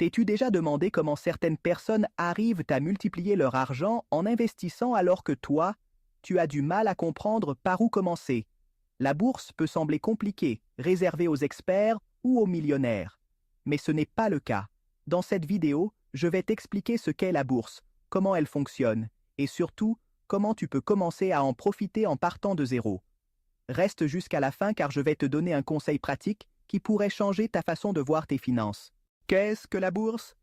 T'es-tu déjà demandé comment certaines personnes arrivent à multiplier leur argent en investissant alors que toi, tu as du mal à comprendre par où commencer? La bourse peut sembler compliquée, réservée aux experts ou aux millionnaires. Mais ce n'est pas le cas. Dans cette vidéo, je vais t'expliquer ce qu'est la bourse, comment elle fonctionne, et surtout, comment tu peux commencer à en profiter en partant de zéro. Reste jusqu'à la fin car je vais te donner un conseil pratique qui pourrait changer ta façon de voir tes finances. Qu'est-ce que la bourse?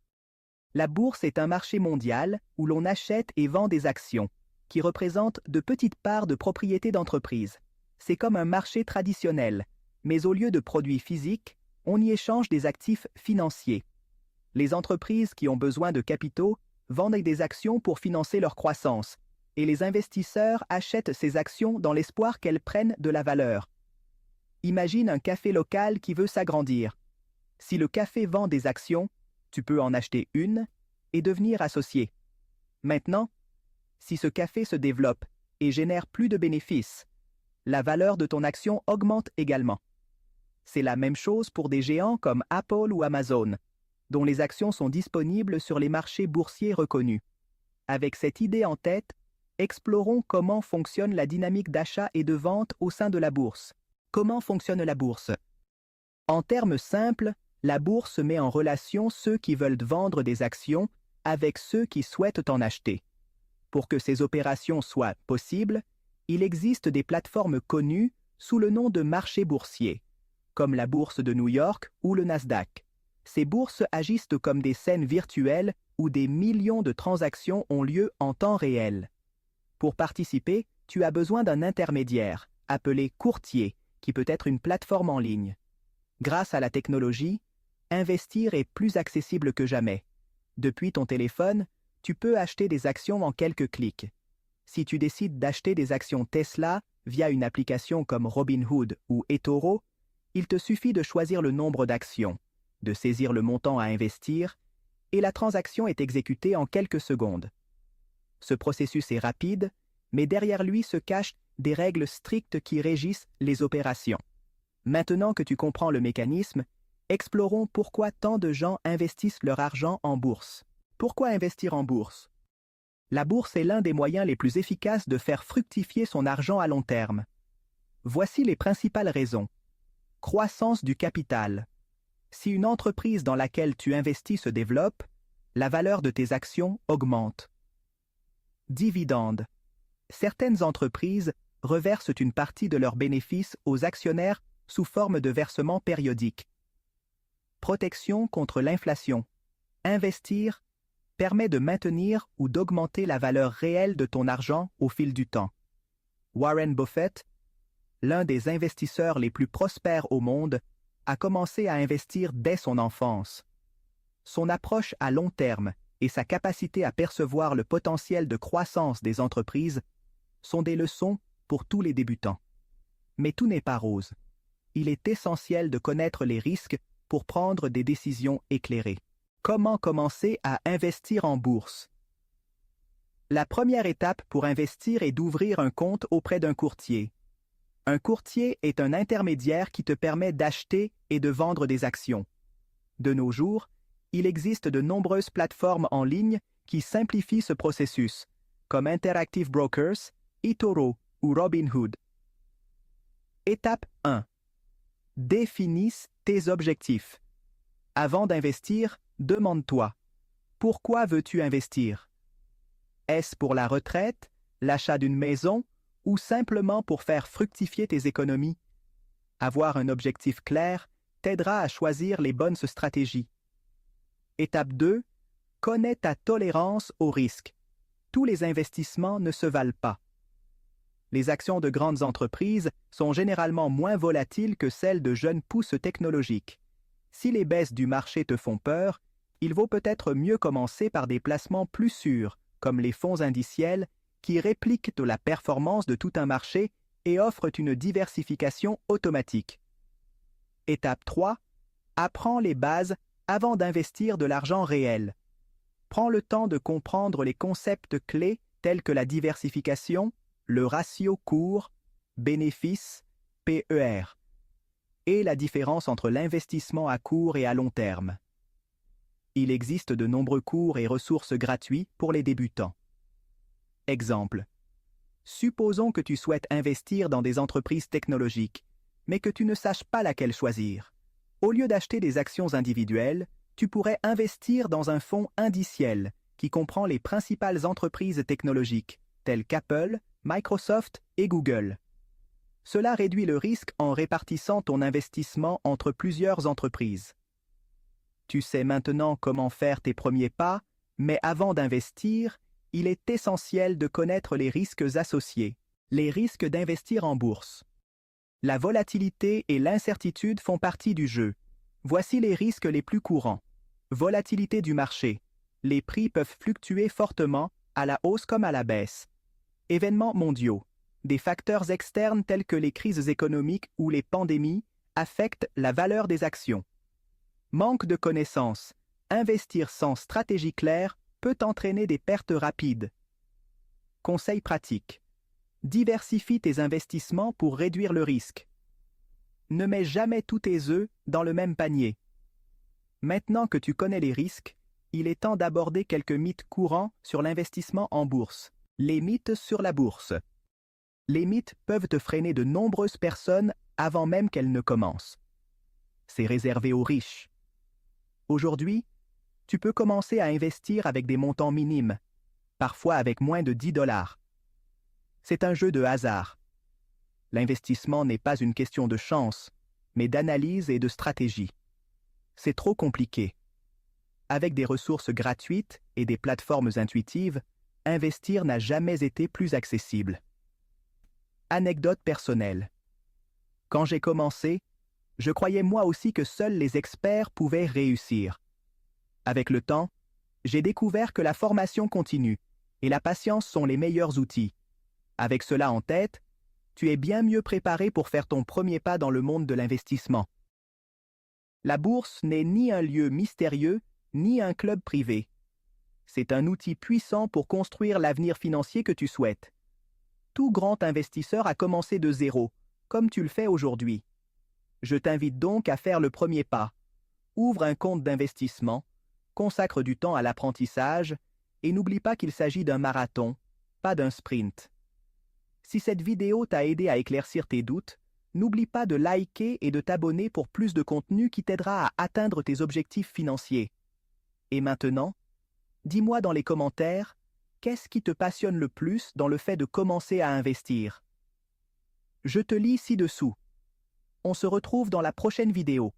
La bourse est un marché mondial où l'on achète et vend des actions, qui représentent de petites parts de propriété d'entreprise. C'est comme un marché traditionnel, mais au lieu de produits physiques, on y échange des actifs financiers. Les entreprises qui ont besoin de capitaux vendent des actions pour financer leur croissance, et les investisseurs achètent ces actions dans l'espoir qu'elles prennent de la valeur. Imagine un café local qui veut s'agrandir. Si le café vend des actions, tu peux en acheter une et devenir associé. Maintenant, si ce café se développe et génère plus de bénéfices, la valeur de ton action augmente également. C'est la même chose pour des géants comme Apple ou Amazon, dont les actions sont disponibles sur les marchés boursiers reconnus. Avec cette idée en tête, explorons comment fonctionne la dynamique d'achat et de vente au sein de la bourse. Comment fonctionne la bourse? En termes simples, la bourse met en relation ceux qui veulent vendre des actions avec ceux qui souhaitent en acheter. Pour que ces opérations soient possibles, il existe des plateformes connues sous le nom de marchés boursiers, comme la bourse de New York ou le Nasdaq. Ces bourses agissent comme des scènes virtuelles où des millions de transactions ont lieu en temps réel. Pour participer, tu as besoin d'un intermédiaire, appelé courtier, qui peut être une plateforme en ligne. Grâce à la technologie, investir est plus accessible que jamais. Depuis ton téléphone, tu peux acheter des actions en quelques clics. Si tu décides d'acheter des actions Tesla via une application comme Robinhood ou eToro, il te suffit de choisir le nombre d'actions, de saisir le montant à investir, et la transaction est exécutée en quelques secondes. Ce processus est rapide, mais derrière lui se cachent des règles strictes qui régissent les opérations. Maintenant que tu comprends le mécanisme, explorons pourquoi tant de gens investissent leur argent en bourse. Pourquoi investir en bourse? La bourse est l'un des moyens les plus efficaces de faire fructifier son argent à long terme. Voici les principales raisons. Croissance du capital. Si une entreprise dans laquelle tu investis se développe, la valeur de tes actions augmente. Dividendes. Certaines entreprises reversent une partie de leurs bénéfices aux actionnaires sous forme de versements périodiques. Protection contre l'inflation. Investir permet de maintenir ou d'augmenter la valeur réelle de ton argent au fil du temps. Warren Buffett, l'un des investisseurs les plus prospères au monde, a commencé à investir dès son enfance. Son approche à long terme et sa capacité à percevoir le potentiel de croissance des entreprises sont des leçons pour tous les débutants. Mais tout n'est pas rose. Il est essentiel de connaître les risques pour prendre des décisions éclairées. Comment commencer à investir en bourse? La première étape pour investir est d'ouvrir un compte auprès d'un courtier. Un courtier est un intermédiaire qui te permet d'acheter et de vendre des actions. De nos jours, il existe de nombreuses plateformes en ligne qui simplifient ce processus, comme Interactive Brokers, eToro ou Robinhood. Étape 1. Définisse tes objectifs. Avant d'investir, demande-toi, pourquoi veux-tu investir? Est-ce pour la retraite, l'achat d'une maison ou simplement pour faire fructifier tes économies? Avoir un objectif clair t'aidera à choisir les bonnes stratégies. Étape 2. Connais ta tolérance au risque. Tous les investissements ne se valent pas. Les actions de grandes entreprises sont généralement moins volatiles que celles de jeunes pousses technologiques. Si les baisses du marché te font peur, il vaut peut-être mieux commencer par des placements plus sûrs, comme les fonds indiciels, qui répliquent la performance de tout un marché et offrent une diversification automatique. Étape 3. Apprends les bases avant d'investir de l'argent réel. Prends le temps de comprendre les concepts clés tels que la diversification, le ratio court-bénéfice, PER, et la différence entre l'investissement à court et à long terme. Il existe de nombreux cours et ressources gratuits pour les débutants. Exemple. Supposons que tu souhaites investir dans des entreprises technologiques, mais que tu ne saches pas laquelle choisir. Au lieu d'acheter des actions individuelles, tu pourrais investir dans un fonds indiciel qui comprend les principales entreprises technologiques, telles qu'Apple, Microsoft et Google. Cela réduit le risque en répartissant ton investissement entre plusieurs entreprises. Tu sais maintenant comment faire tes premiers pas, mais avant d'investir, il est essentiel de connaître les risques associés. Les risques d'investir en bourse. La volatilité et l'incertitude font partie du jeu. Voici les risques les plus courants. Volatilité du marché. Les prix peuvent fluctuer fortement, à la hausse comme à la baisse. Événements mondiaux. Des facteurs externes tels que les crises économiques ou les pandémies affectent la valeur des actions. Manque de connaissances. Investir sans stratégie claire peut entraîner des pertes rapides. Conseils pratiques. Diversifie tes investissements pour réduire le risque. Ne mets jamais tous tes œufs dans le même panier. Maintenant que tu connais les risques, il est temps d'aborder quelques mythes courants sur l'investissement en bourse. Les mythes sur la bourse. Les mythes peuvent te freiner de nombreuses personnes avant même qu'elles ne commencent. C'est réservé aux riches. Aujourd'hui, tu peux commencer à investir avec des montants minimes, parfois avec moins de 10 $. C'est un jeu de hasard. L'investissement n'est pas une question de chance, mais d'analyse et de stratégie. C'est trop compliqué. Avec des ressources gratuites et des plateformes intuitives, investir n'a jamais été plus accessible. Anecdote personnelle. Quand j'ai commencé, je croyais moi aussi que seuls les experts pouvaient réussir. Avec le temps, j'ai découvert que la formation continue et la patience sont les meilleurs outils. Avec cela en tête, tu es bien mieux préparé pour faire ton premier pas dans le monde de l'investissement. La bourse n'est ni un lieu mystérieux, ni un club privé. C'est un outil puissant pour construire l'avenir financier que tu souhaites. Tout grand investisseur a commencé de zéro, comme tu le fais aujourd'hui. Je t'invite donc à faire le premier pas. Ouvre un compte d'investissement, consacre du temps à l'apprentissage et n'oublie pas qu'il s'agit d'un marathon, pas d'un sprint. Si cette vidéo t'a aidé à éclaircir tes doutes, n'oublie pas de liker et de t'abonner pour plus de contenu qui t'aidera à atteindre tes objectifs financiers. Et maintenant, dis-moi dans les commentaires, qu'est-ce qui te passionne le plus dans le fait de commencer à investir? Je te lis ci-dessous. On se retrouve dans la prochaine vidéo.